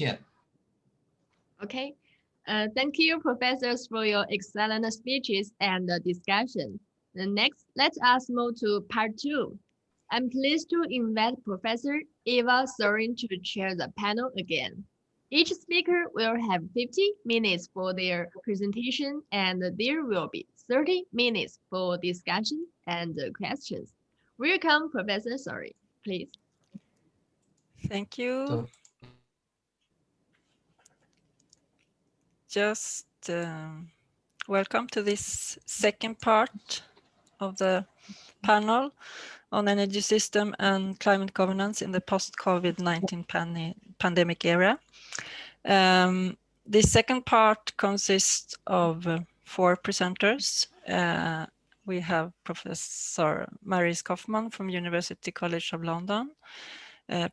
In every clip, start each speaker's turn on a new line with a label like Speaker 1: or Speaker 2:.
Speaker 1: Yeah.
Speaker 2: Okay. Thank you, professors, for your excellent speeches and the discussion. Next, let us move to part 2. I'm pleased to invite Professor Eva Sorin to chair the panel again. Each speaker will have 50 minutes for their presentation, and there will be 30 minutes for discussion and questions. Welcome, Professor Sorin, please.
Speaker 3: Thank you.
Speaker 1: So,
Speaker 3: Just welcome to this second part of the panel on energy system and climate governance in the post-COVID-19 pandemic era. The second part consists of 4 presenters. We have Professor Maris COFFMAN from University College of London,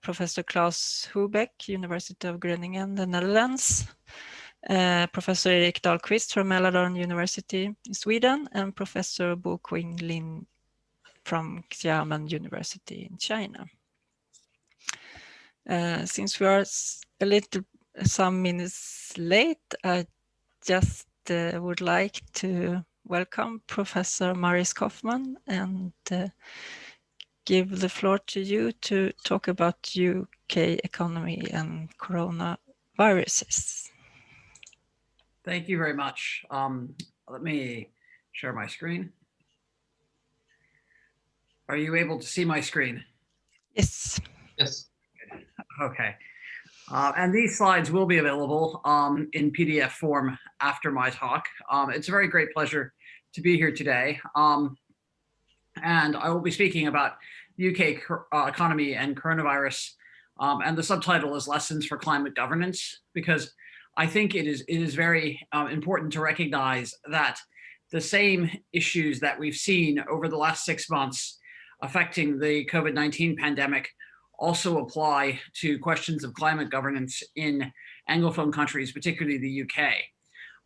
Speaker 3: Professor Klaus Hubeck, University of Groningen, the Netherlands, Professor Erik Dahlqvist from Mälardalen University in Sweden, and Professor Bo Qing Lin from Xiamen University in China. Since we are some minutes late, I just would like to welcome Professor Maris COFFMAN and give the floor to you to talk about UK economy and coronaviruses.
Speaker 4: Thank you very much. Let me share my screen. Are you able to see my screen?
Speaker 3: Yes.
Speaker 1: yes.
Speaker 4: Okay. And these slides will be available in PDF form after my talk. It's a very great pleasure to be here today. And I will be speaking about the UK economy and coronavirus. And the subtitle is Lessons for Climate Governance, because I think it is very important to recognize that the same issues that we've seen over the last 6 months affecting the COVID-19 pandemic also apply to questions of climate governance in Anglophone countries, particularly the UK.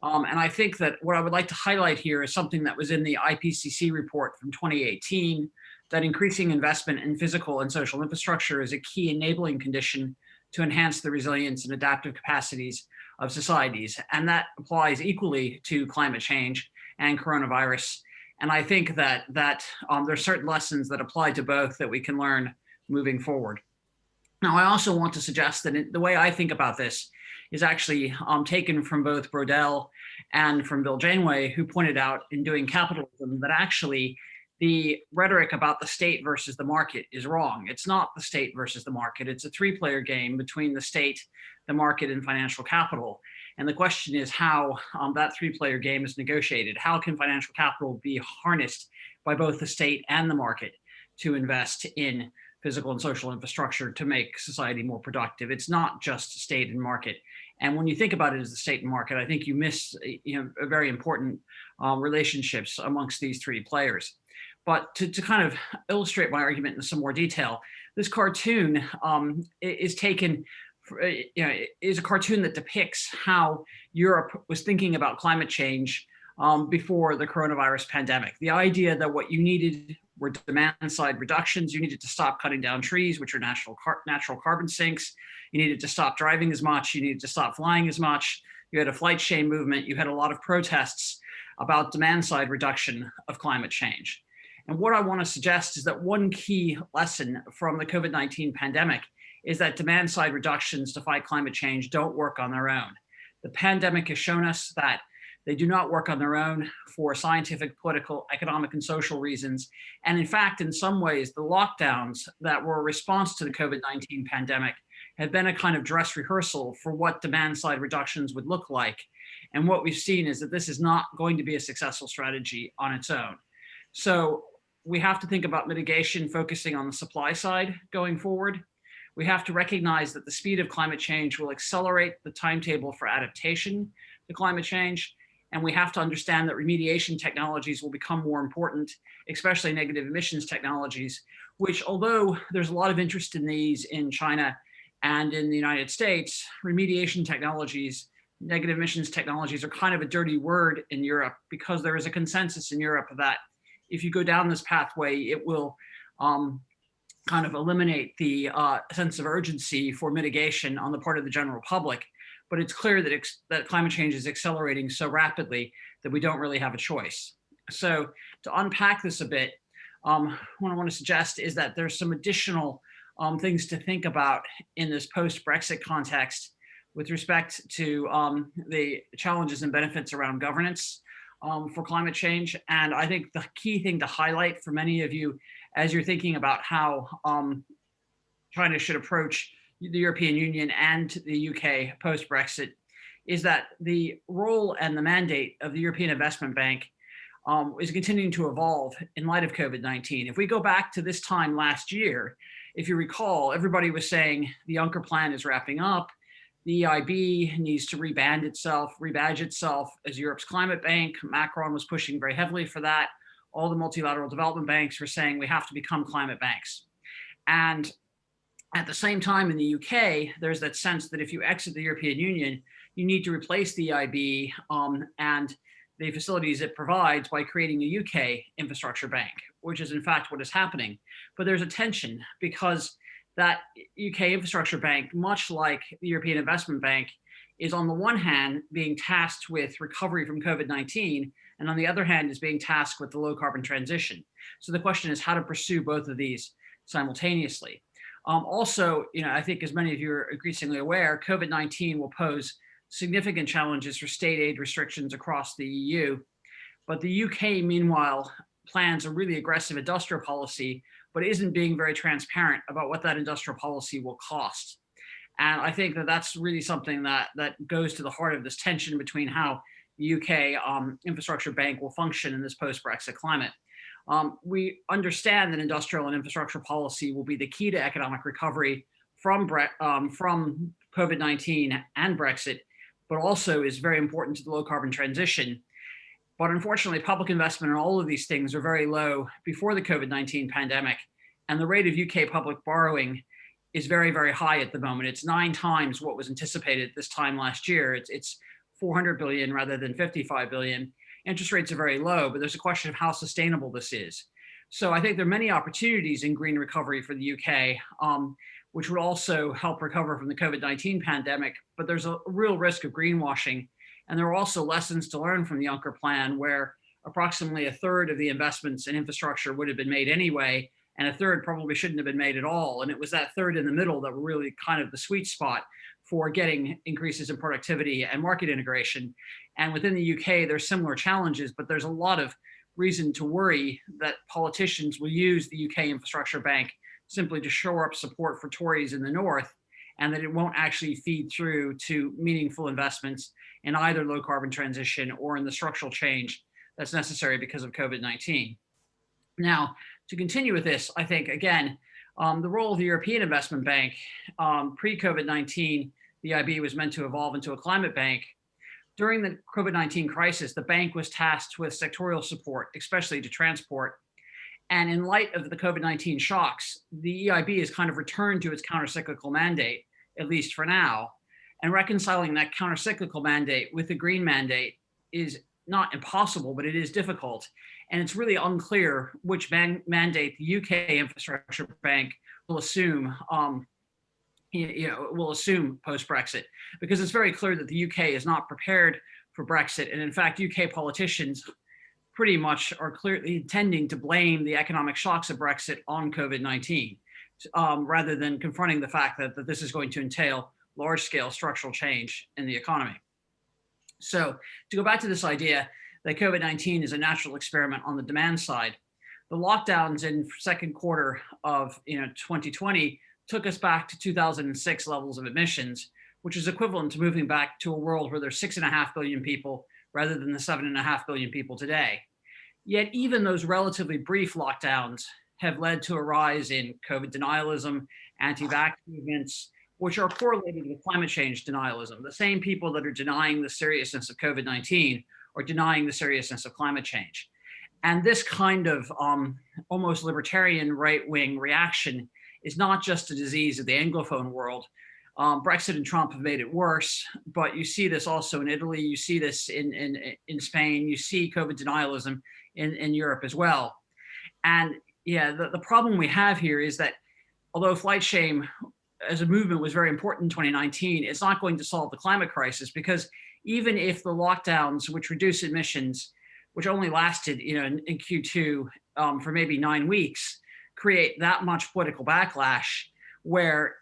Speaker 4: And I think that what I would like to highlight here is something that was in the IPCC report from 2018, that increasing investment in physical and social infrastructure is a key enabling condition to enhance the resilience and adaptive capacities of societies. And that applies equally to climate change and coronavirus. And I think that there's certain lessons that apply to both that we can learn moving forward. Now, I also want to suggest that the way I think about this is actually taken from both Brodell and from Bill Janeway, who pointed out in Doing Capitalism that actually the rhetoric about the state versus the market is wrong. It's not the state versus the market. It's a 3-player game between the state, the market, and financial capital. And the question is how that 3-player game is negotiated. How can financial capital be harnessed by both the state and the market to invest in physical and social infrastructure to make society more productive? It's not just state and market. And when you think about it as the state and market, I think you miss a very important relationships amongst these 3 players. But to kind of illustrate my argument in some more detail, this cartoon is taken, is a cartoon that depicts how Europe was thinking about climate change before the coronavirus pandemic. The idea that what you needed were demand side reductions. You needed to stop cutting down trees, which are natural carbon sinks. You needed to stop driving as much. You needed to stop flying as much. You had a flight shame movement. You had a lot of protests about demand side reduction of climate change. And what I want to suggest is that one key lesson from the COVID-19 pandemic is that demand side reductions to fight climate change don't work on their own. The pandemic has shown us that they do not work on their own for scientific, political, economic, and social reasons. And in fact, in some ways, the lockdowns that were a response to the COVID-19 pandemic have been a kind of dress rehearsal for what demand side reductions would look like. And what we've seen is that this is not going to be a successful strategy on its own. So we have to think about mitigation focusing on the supply side going forward. We have to recognize that the speed of climate change will accelerate the timetable for adaptation to climate change. And we have to understand that remediation technologies will become more important, especially negative emissions technologies, which, although there's a lot of interest in these in China and in the United States, remediation technologies, negative emissions technologies are kind of a dirty word in Europe, because there is a consensus in Europe that if you go down this pathway, it will kind of eliminate the sense of urgency for mitigation on the part of the general public. But it's clear that, that climate change is accelerating so rapidly that we don't really have a choice. So to unpack this a bit, what I want to suggest is that there's some additional things to think about in this post-Brexit context with respect to the challenges and benefits around governance for climate change. And I think the key thing to highlight for many of you as you're thinking about how China should approach the European Union and the UK post-Brexit is that the role and the mandate of the European Investment Bank is continuing to evolve in light of COVID-19. If we go back to this time last year, if you recall, everybody was saying the Juncker plan is wrapping up. The EIB needs to rebadge itself as Europe's climate bank. Macron was pushing very heavily for that. All the multilateral development banks were saying we have to become climate banks. And at the same time in the UK, there's that sense that if you exit the European Union, you need to replace the EIB and the facilities it provides by creating a UK infrastructure bank, which is in fact what is happening. But there's a tension because that UK infrastructure bank, much like the European Investment Bank, is on the one hand being tasked with recovery from COVID-19, and on the other hand is being tasked with the low carbon transition. So the question is how to pursue both of these simultaneously. Also, I think as many of you are increasingly aware, COVID-19 will pose significant challenges for state aid restrictions across the EU. But the UK, meanwhile, plans a really aggressive industrial policy, but isn't being very transparent about what that industrial policy will cost. And I think that that's really something that goes to the heart of this tension between how the UK infrastructure bank will function in this post-Brexit climate. We understand that industrial and infrastructure policy will be the key to economic recovery from COVID-19 and Brexit, but also is very important to the low carbon transition. But unfortunately, public investment in all of these things are very low before the COVID-19 pandemic. And the rate of UK public borrowing is very, very high at the moment. It's 9 times what was anticipated this time last year. It's 400 billion rather than 55 billion. Interest rates are very low, but there's a question of how sustainable this is. So I think there are many opportunities in green recovery for the UK, which would also help recover from the COVID-19 pandemic, but there's a real risk of greenwashing. And there are also lessons to learn from the Juncker plan, where approximately a third of the investments in infrastructure would have been made anyway, and a third probably shouldn't have been made at all. And it was that third in the middle that were really kind of the sweet spot for getting increases in productivity and market integration. And within the UK, there's similar challenges, but there's a lot of reason to worry that politicians will use the UK infrastructure bank simply to shore up support for Tories in the north, and that it won't actually feed through to meaningful investments in either low carbon transition or in the structural change that's necessary because of COVID-19. Now, to continue with this, I think, again, the role of the European Investment Bank, pre-COVID-19, the EIB was meant to evolve into a climate bank. During the COVID-19 crisis, the bank was tasked with sectorial support, especially to transport. And in light of the COVID-19 shocks, the EIB has kind of returned to its countercyclical mandate, at least for now. And reconciling that countercyclical mandate with the green mandate is not impossible, but it is difficult. And it's really unclear which mandate the UK Infrastructure Bank will assume post-Brexit, because it's very clear that the UK is not prepared for Brexit. And in fact, UK politicians pretty much are clearly intending to blame the economic shocks of Brexit on COVID-19, rather than confronting the fact that this is going to entail large-scale structural change in the economy. So to go back to this idea that COVID-19 is a natural experiment on the demand side, the lockdowns in second quarter of 2020 took us back to 2006 levels of emissions, which is equivalent to moving back to a world where there's 6.5 billion people rather than the 7.5 billion people today. Yet even those relatively brief lockdowns have led to a rise in COVID denialism, anti-vax movements, which are correlated with climate change denialism. The same people that are denying the seriousness of COVID-19 are denying the seriousness of climate change. And this kind of almost libertarian right-wing reaction is not just a disease of the Anglophone world. Brexit and Trump have made it worse, but you see this also in Italy, you see this in Spain, you see COVID denialism in Europe as well. And yeah, the problem we have here is that although flight shame as a movement was very important in 2019, it's not going to solve the climate crisis, because even if the lockdowns, which reduce emissions, which only lasted, in Q2 for maybe 9 weeks, create that much political backlash, where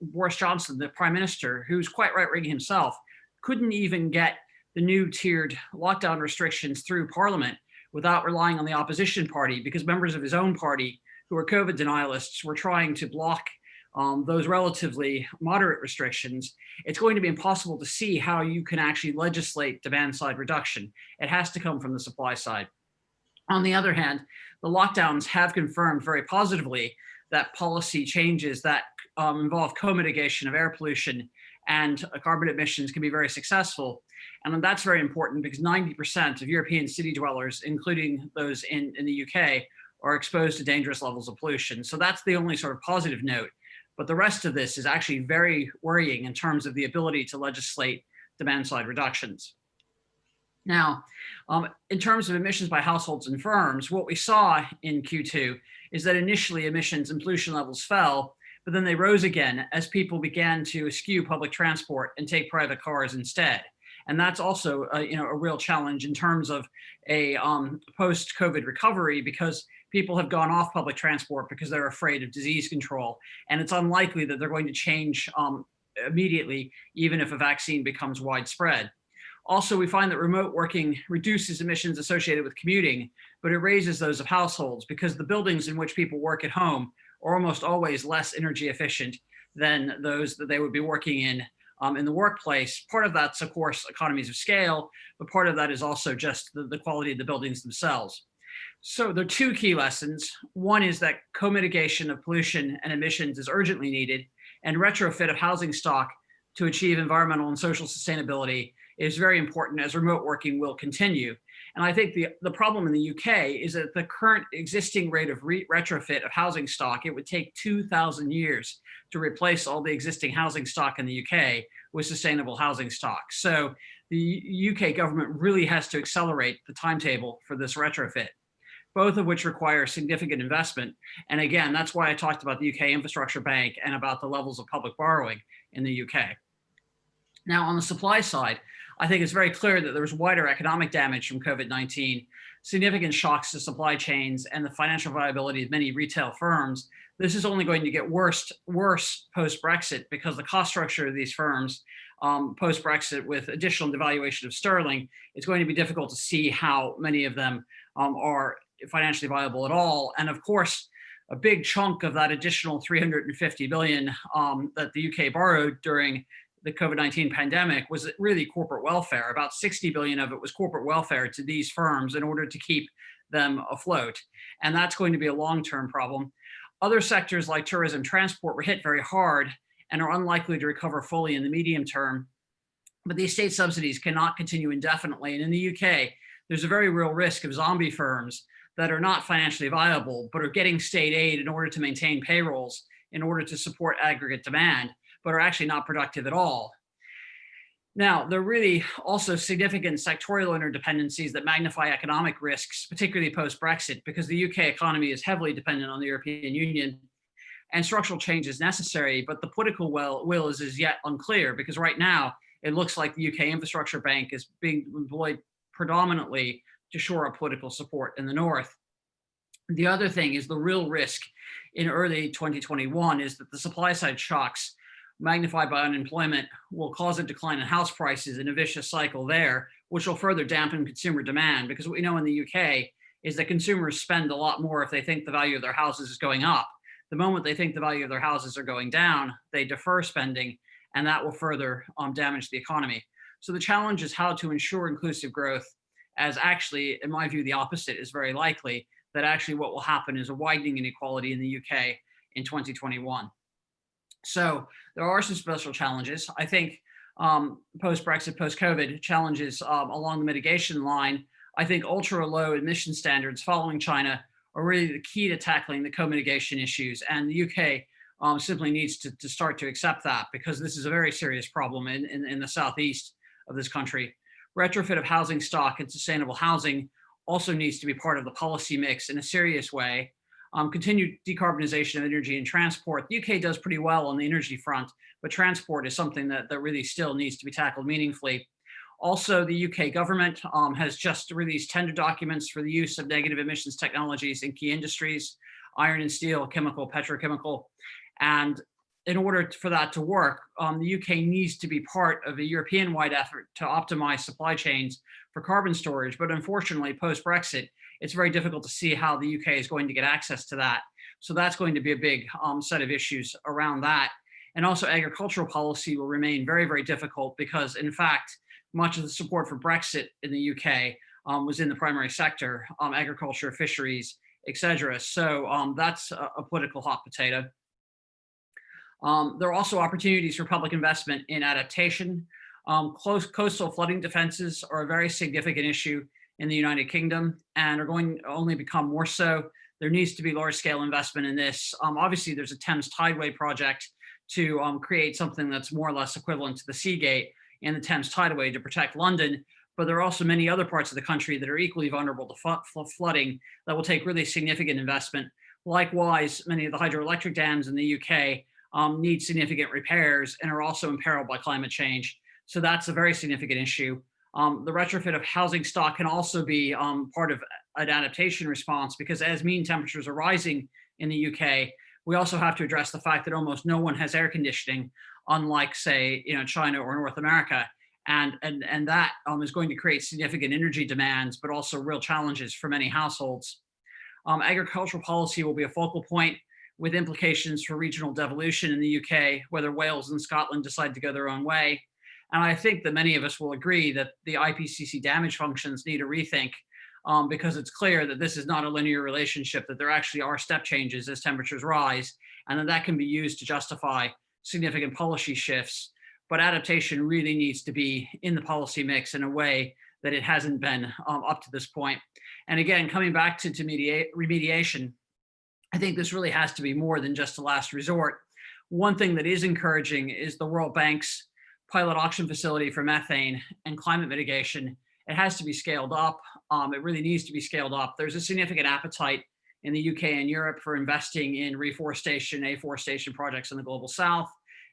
Speaker 4: Boris Johnson, the prime minister, who's quite right-wing himself, couldn't even get the new tiered lockdown restrictions through Parliament without relying on the opposition party, because members of his own party who are COVID denialists were trying to block those relatively moderate restrictions. It's going to be impossible to see how you can actually legislate demand side reduction. It has to come from the supply side. On the other hand, the lockdowns have confirmed very positively that policy changes that involve co-mitigation of air pollution and carbon emissions can be very successful. And that's very important because 90% of European city dwellers, including those in the UK, are exposed to dangerous levels of pollution. So that's the only sort of positive note. But the rest of this is actually very worrying in terms of the ability to legislate demand side reductions. Now, in terms of emissions by households and firms, what we saw in Q2 is that initially emissions and pollution levels fell, but then they rose again as people began to eschew public transport and take private cars instead. And that's also a real challenge in terms of a post-COVID recovery, because people have gone off public transport because they're afraid of disease control. And it's unlikely that they're going to change immediately, even if a vaccine becomes widespread. Also, we find that remote working reduces emissions associated with commuting, but it raises those of households, because the buildings in which people work at home are almost always less energy efficient than those that they would be working in the workplace. Part of that's, of course, economies of scale, but part of that is also just the quality of the buildings themselves. So there are two key lessons. One is that co-mitigation of pollution and emissions is urgently needed, and retrofit of housing stock to achieve environmental and social sustainability is very important, as remote working will continue. And I think the problem in the UK is that the current existing rate of retrofit of housing stock, it would take 2,000 years to replace all the existing housing stock in the UK with sustainable housing stock. So the UK government really has to accelerate the timetable for this retrofit, both of which require significant investment. And again, that's why I talked about the UK Infrastructure Bank and about the levels of public borrowing in the UK. Now, on the supply side, I think it's very clear that there was wider economic damage from COVID-19, significant shocks to supply chains, and the financial viability of many retail firms. This is only going to get worse post-Brexit, because the cost structure of these firms post-Brexit, with additional devaluation of sterling, it's going to be difficult to see how many of them are financially viable at all. And of course, a big chunk of that additional 350 billion that the UK borrowed during the COVID-19 pandemic was really corporate welfare. About 60 billion of it was corporate welfare to these firms in order to keep them afloat. And that's going to be a long-term problem. Other sectors like tourism, transport were hit very hard and are unlikely to recover fully in the medium term. But these state subsidies cannot continue indefinitely. And in the UK, there's a very real risk of zombie firms that are not financially viable, but are getting state aid in order to maintain payrolls, in order to support aggregate demand, but are actually not productive at all. Now, there are really also significant sectorial interdependencies that magnify economic risks, particularly post-Brexit, because the UK economy is heavily dependent on the European Union, and structural change is necessary, but the political will is as yet unclear, because right now it looks like the UK Infrastructure Bank is being employed predominantly to shore up political support in the north. The other thing is the real risk in early 2021 is that the supply side shocks magnified by unemployment will cause a decline in house prices in a vicious cycle there, which will further dampen consumer demand, because what we know in the UK is that consumers spend a lot more if they think the value of their houses is going up. The moment they think the value of their houses are going down, they defer spending, and that will further damage the economy. So the challenge is how to ensure inclusive growth, as actually, in my view, the opposite is very likely, that actually what will happen is a widening inequality in the UK in 2021. So there are some special challenges. I think post-Brexit, post-COVID challenges along the mitigation line. I think ultra low emission standards following China are really the key to tackling the co-mitigation issues. And the UK simply needs to start to accept that, because this is a very serious problem in the southeast of this country. Retrofit of housing stock and sustainable housing also needs to be part of the policy mix in a serious way. continued decarbonization of energy and transport. The UK does pretty well on the energy front, but transport is something that really still needs to be tackled meaningfully. Also, the UK government has just released tender documents for the use of negative emissions technologies in key industries, iron and steel, chemical, petrochemical. And in order for that to work, the UK needs to be part of a European-wide effort to optimize supply chains for carbon storage. But unfortunately, post-Brexit, it's very difficult to see how the UK is going to get access to that. So that's going to be a big set of issues around that. And also agricultural policy will remain very, very difficult because, in fact, much of the support for Brexit in the UK was in the primary sector, agriculture, fisheries, etc. So that's a political hot potato. There are also opportunities for public investment in adaptation. Coastal flooding defenses are a very significant issue in the United Kingdom and are going to only become more so. There needs to be large scale investment in this. Obviously, there's a Thames Tideway project to create something that's more or less equivalent to the Seagate in the Thames Tideway to protect London. But there are also many other parts of the country that are equally vulnerable to flooding that will take really significant investment. Likewise, many of the hydroelectric dams in the UK need significant repairs and are also imperiled by climate change. So that's a very significant issue. The retrofit of housing stock can also be part of an adaptation response because as mean temperatures are rising in the UK, we also have to address the fact that almost no one has air conditioning, unlike, say, China or North America. And that is going to create significant energy demands, but also real challenges for many households. Agricultural policy will be a focal point with implications for regional devolution in the UK, whether Wales and Scotland decide to go their own way. And I think that many of us will agree that the IPCC damage functions need a rethink because it's clear that this is not a linear relationship, that there actually are step changes as temperatures rise, and that can be used to justify significant policy shifts. But adaptation really needs to be in the policy mix in a way that it hasn't been up to this point. And again, coming back to remediation, I think this really has to be more than just a last resort. One thing that is encouraging is the World Bank's pilot auction facility for methane and climate mitigation. It has to be scaled up. It really needs to be scaled up. There's a significant appetite in the UK and Europe for investing in reforestation, afforestation projects in the global south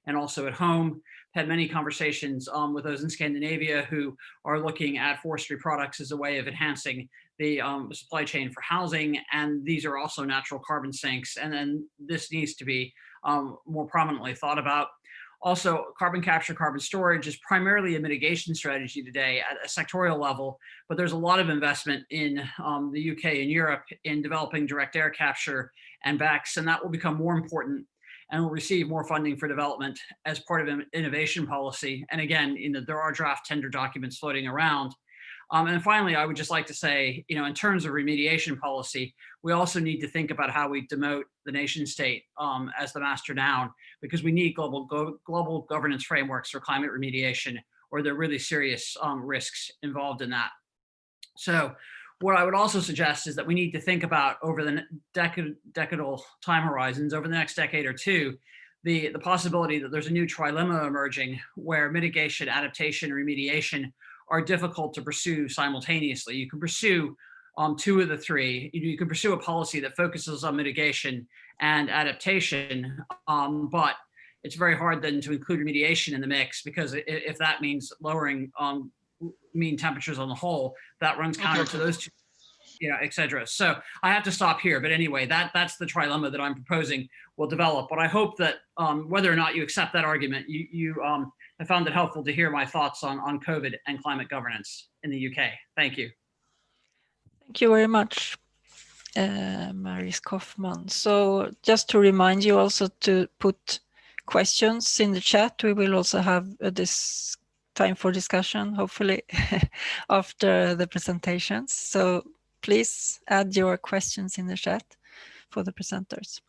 Speaker 4: and also at home. Had many conversations with those in Scandinavia who are looking at forestry products as a way of enhancing the supply chain for housing. And these are also natural carbon sinks. And then this needs to be more prominently thought about. Also, carbon capture, carbon storage is primarily a mitigation strategy today at a sectorial level, but there's a lot of investment in the UK and Europe in developing direct air capture and BECCS, and that will become more important and will receive more funding for development as part of an innovation policy. And again, there are draft tender documents floating around. And finally, I would just like to say, in terms of remediation policy, we also need to think about how we demote the nation state as the master noun, because we need global governance frameworks for climate remediation, or there are really serious risks involved in that. So what I would also suggest is that we need to think about over the decadal time horizons, over the next decade or two, the possibility that there's a new trilemma emerging where mitigation, adaptation, and remediation are difficult to pursue simultaneously. You can pursue two of the three. You can pursue a policy that focuses on mitigation and adaptation, but it's very hard then to include remediation in the mix, because if that means lowering mean temperatures on the whole, that runs counter to those two, et cetera. So I have to stop here. But anyway, that's the trilemma that I'm proposing will develop. But I hope that whether or not you accept that argument, I found it helpful to hear my thoughts on COVID and climate governance in the UK. Thank you.
Speaker 3: Thank you very much, Maris Kaufman. So just to remind you also to put questions in the chat. We will also have this time for discussion, hopefully, after the presentations. So please add your questions in the chat for the presenters.